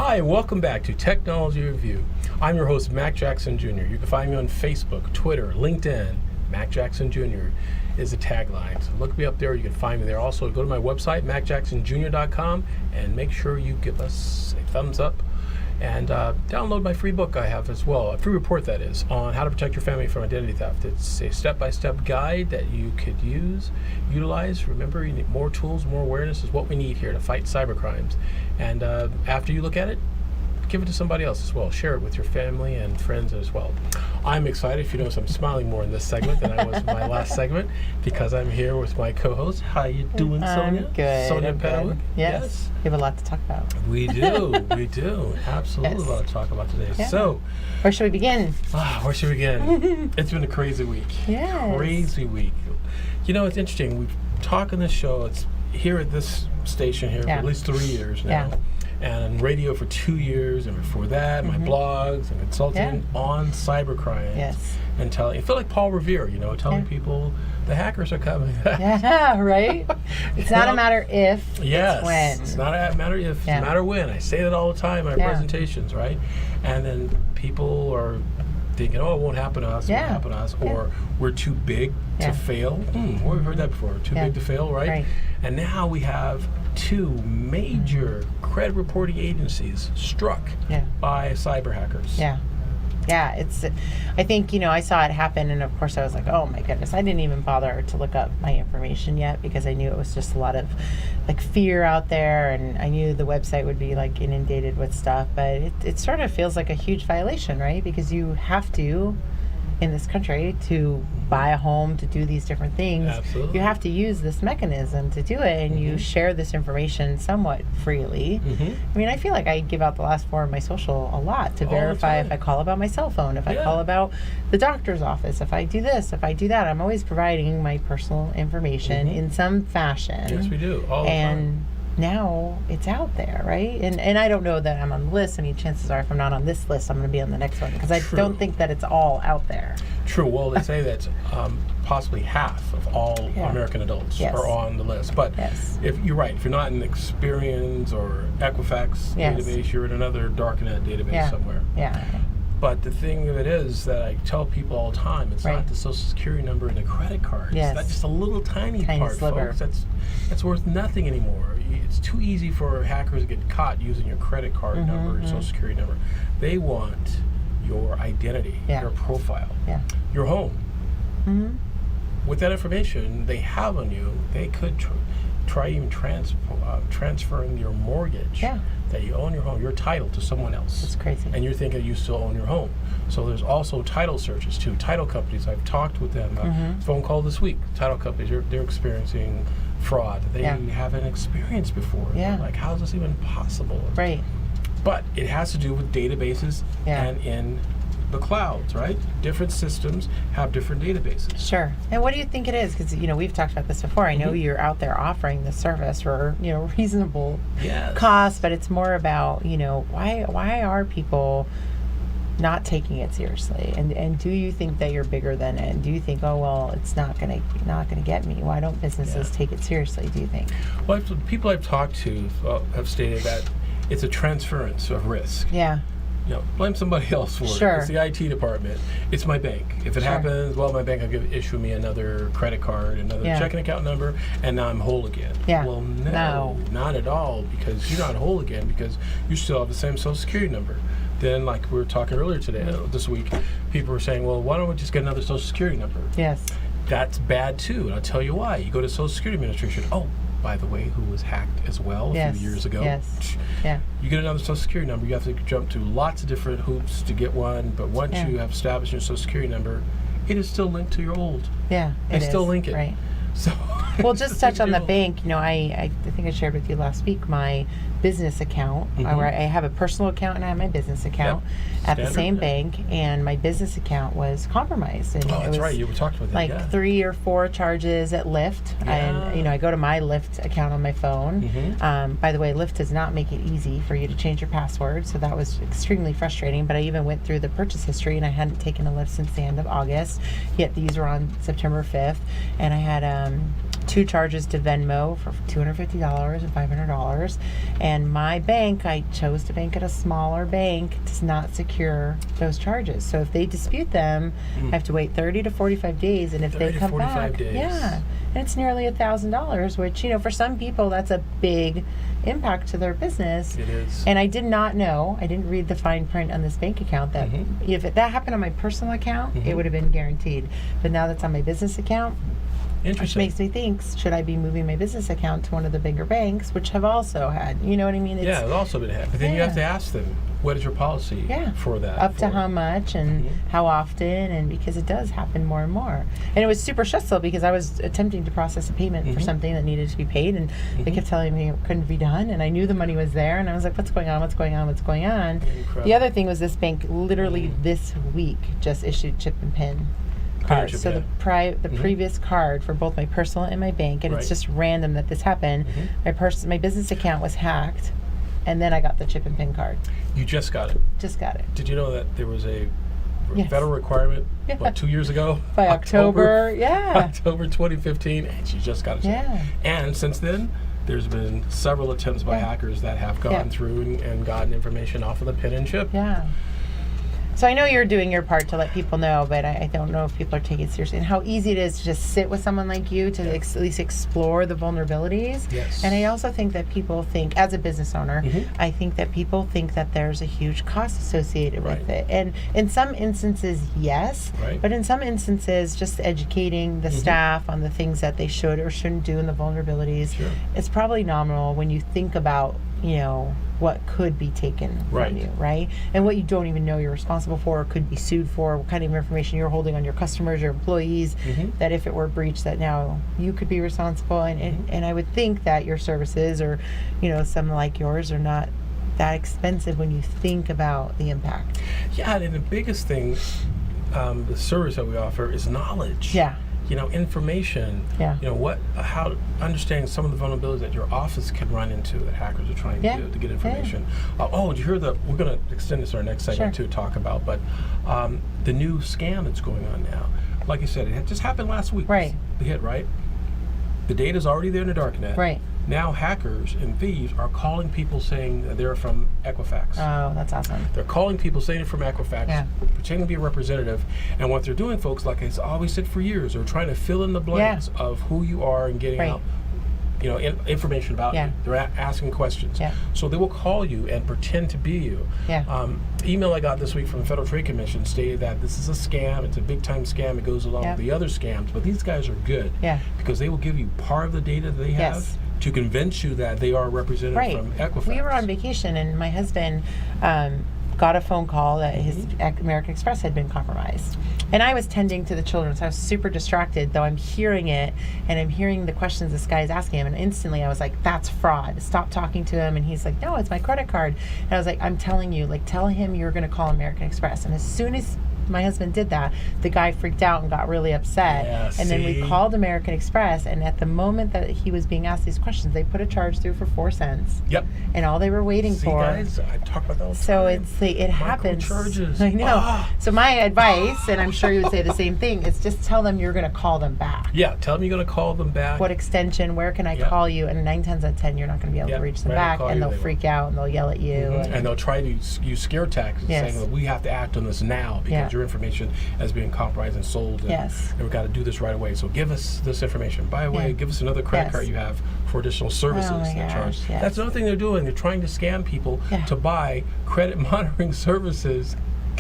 Hi, and welcome back to Technology Review. I'm your host, Mac Jackson Jr. You can find me on Facebook, Twitter, LinkedIn. Mac Jackson Jr. is the tagline. So look me up there. You can find me there. Also, go to my website, macjacksonjr.com, and make sure you give us a thumbs up. And download my free book I have as well, a free report that is, on how to protect your family from identity theft. It's a step-by-step guide that you could utilize. Remember, you need more tools, more awareness is what we need here to fight cybercrimes. And after you look at it, give it to somebody else as well. Share it with your family and friends as well. I'm excited. If you notice, I'm smiling more in this segment than I was in my last segment because I'm here with my co-host. How you doing, Sonia? Good. Sonia Pedowick? Yes. We have a lot to talk about. We do. We do. Absolutely a lot to talk about today. Yeah. So, where should we begin? where should we begin? It's been a crazy week. Yes. Crazy week. You know, it's interesting. We've talked on this show. It's here at this station here for at least 3 years now. And radio for 2 years, and before that, my blogs and consulting on cybercrime. Yes. And telling, I feel like Paul Revere, telling people the hackers are coming. Yeah, right? It's not a matter if, yes, it's when. It's not a matter if, it's a matter when. I say that all the time in my presentations, right? And then people are thinking, oh, it won't happen to us, it won't happen to us, or we're too big to fail. Well, we've heard that before, too big to fail, right? And now we have two major credit reporting agencies struck by cyber hackers. Yeah, it's, I think, I saw it happen, and of course I was like, oh my goodness, I didn't even bother to look up my information yet because I knew it was just a lot of fear out there, and I knew the website would be inundated with stuff, but it sort of feels like a huge violation, right? Because you have to, in this country, to buy a home, to do these different things. Absolutely. You have to use this mechanism to do it, and you share this information somewhat freely. I mean, I feel like I give out the last four of my social a lot to verify if I call about my cell phone, if I call about the doctor's office, if I do this, if I do that. I'm always providing my personal information in some fashion. Yes, we do, all the time. Now it's out there, right? And I don't know that I'm on the list. Any chances are if I'm not on this list, I'm going to be on the next one because I don't think that it's all out there. True. Well, they say that possibly half of all American adults are on the list. But if you're right, if you're not in Experian or Equifax database, you're in another darknet database somewhere. But the thing of it is that I tell people all the time, it's not the social security number and the credit card. It's not just a little tiny part, sliver. Folks. That's worth nothing anymore. It's too easy for hackers to get caught using your credit card number, your social security number. They want your identity, your profile, your home. With that information they have on you, they could try even transferring your mortgage that you own your home, your title to someone else. That's crazy. And you're thinking you still own your home. So there's also title searches too. Title companies, I've talked with them. Phone call this week. Title companies, they're experiencing fraud they haven't experienced before. They're like, how is this even possible? Right. But it has to do with databases and in the clouds, right? Different systems have different databases. Sure. And what do you think it is? Because, we've talked about this before. I know you're out there offering the service for, reasonable cost, but it's more about, why are people not taking it seriously? And do you think that you're bigger than it? And do you think, oh, well, it's not gonna get me? Why don't businesses take it seriously, do you think? Well, people I've talked to have stated that it's a transference of risk. Blame somebody else for it. It's the IT department. It's my bank. If it happens, well, my bank will issue me another credit card, another checking account number, and now I'm whole again. Well, no, not at all, because you're not whole again because you still have the same social security number. Then, like we were talking earlier this week, people were saying, well, why don't we just get another social security number? That's bad too, and I'll tell you why. You go to Social Security Administration. Oh, by the way, who was hacked as well a few years ago. You get another social security number, you have to jump to lots of different hoops to get one, but once you have established your social security number, it is still linked to your old. They still link it. Right. So well, just touch on the bank. I think I shared with you last week my business account, where I have a personal account and I have my business account at the same bank, and my business account was compromised. And that's right. You were talking about that. 3 or 4 charges at Lyft, and I go to my Lyft account on my phone. By the way, Lyft does not make it easy for you to change your password, so that was extremely frustrating. But I even went through the purchase history, and I hadn't taken a Lyft since the end of August. Yet these were on September 5th, and I had 2 charges to Venmo for $250 and $500, And my bank, I chose to bank at a smaller bank, does not secure those charges. So if they dispute them, I have to wait 30 to 45 days. And if they come back, days. yeah, and it's nearly $1,000, which, for some people, that's a big impact to their business. It is. And I did not know, I didn't read the fine print on this bank account that if that happened on my personal account, it would have been guaranteed. But now that's on my business account, which makes me think, should I be moving my business account to one of the bigger banks, which have also had, you know what I mean? It's also been had. But then you have to ask them, what is your policy for that? Up to how much and how often, and because it does happen more and more. And it was super stressful because I was attempting to process a payment for something that needed to be paid, and they kept telling me it couldn't be done, and I knew the money was there, and I was like, what's going on? Incredible. The other thing was this bank literally this week just issued chip and PIN cards. So the previous card for both my personal and my bank, and it's just random that this happened. My business account was hacked, and then I got the chip and PIN card. You just got it? Just got it. Did you know that there was a federal requirement, 2 years ago? By October 2015, and she just got it. Yeah. And since then, there's been several attempts by hackers that have gone through and gotten information off of the PIN and chip. Yeah. So I know you're doing your part to let people know, but I don't know if people are taking it seriously. And how easy it is to just sit with someone like you to at least explore the vulnerabilities. Yes. And I also think that people think, as a business owner, I think that people think that there's a huge cost associated with it. And in some instances, yes. Right. But in some instances, just educating the staff on the things that they should or shouldn't do and the vulnerabilities, it's probably nominal when you think about, what could be taken from you, right? And what you don't even know you're responsible for or could be sued for, what kind of information you're holding on your customers, your employees, that if it were breached, that now you could be responsible. And I would think that your services or, some like yours are not that expensive when you think about the impact. Yeah, and the biggest thing, the service that we offer is knowledge. Yeah. Information. Yeah. How understanding some of the vulnerabilities that your office can run into that hackers are trying to do to get information. Did you hear we're going to extend this to our next segment to talk about, but the new scam that's going on now. Like you said, it just happened last week. Right. The hit, right? The data's already there in the darknet. Right. Now hackers and thieves are calling people saying that they're from Equifax. Oh, that's awesome. They're calling people saying they're from Equifax, pretending to be a representative. And what they're doing, folks, like it's always said for years, they're trying to fill in the blanks of who you are and getting out information about you. They're asking questions. So they will call you and pretend to be you. Email I got this week from the Federal Trade Commission stated that this is a scam. It's a big time scam. It goes along with the other scams. But these guys are good because they will give you part of the data that they have to convince you that they are a representative from Equifax. We were on vacation and my husband got a phone call that his American Express had been compromised. And I was tending to the children, so I was super distracted, though I'm hearing it, and I'm hearing the questions this guy is asking him, and instantly I was like, that's fraud. Stop talking to him. And he's like, no, it's my credit card. And I was like, I'm telling you, tell him you're going to call American Express. And as soon as my husband did that, the guy freaked out and got really upset. And then we called American Express, and at the moment that he was being asked these questions, they put a charge through for 4 cents. And all they were waiting for. Guys, I talk about that all the time. So it happens. Charges. I know. So my advice, and I'm sure you would say the same thing, is just tell them you're going to call them back. Tell them you're going to call them back. What extension? Where can I call you? And 9 times out of 10, you're not going to be able to reach them back, and they'll freak out and they'll yell at you. And they'll try to use scare tactics, saying that we have to act on this now because your information as being compromised and sold, and we've got to do this right away. So give us this information. By the way, give us another credit card you have for additional services that charge. That's another thing they're doing. They're trying to scam people to buy credit monitoring services,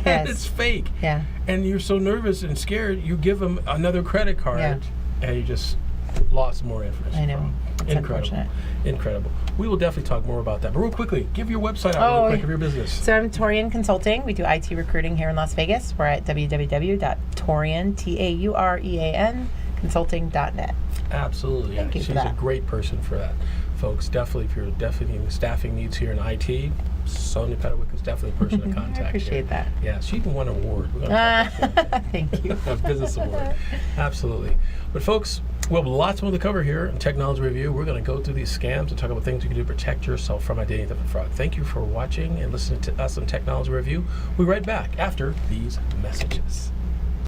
and it's fake. And you're so nervous and scared, you give them another credit card, and you just lost more information. I know. It's unfortunate. Incredible. We will definitely talk more about that. But real quickly, give your website out real quick of your business. So I'm Taurian Consulting. We do IT recruiting here in Las Vegas. We're at www.taurian, T-A-U-R-E-A-N, consulting.net. Absolutely. Thank you She's for that. a great person for that. Folks, definitely, if you're definitely staffing needs here in IT, Sonia Pedowick is definitely a person to contact. I appreciate that. Yeah, she even won an award. We're gonna talk about that. Thank you. A business award. Absolutely. But folks, we have lots more to cover here in Technology Review. We're going to go through these scams and talk about things you can do to protect yourself from identity theft and fraud. Thank you for watching and listening to us on Technology Review. We'll be right back after these messages.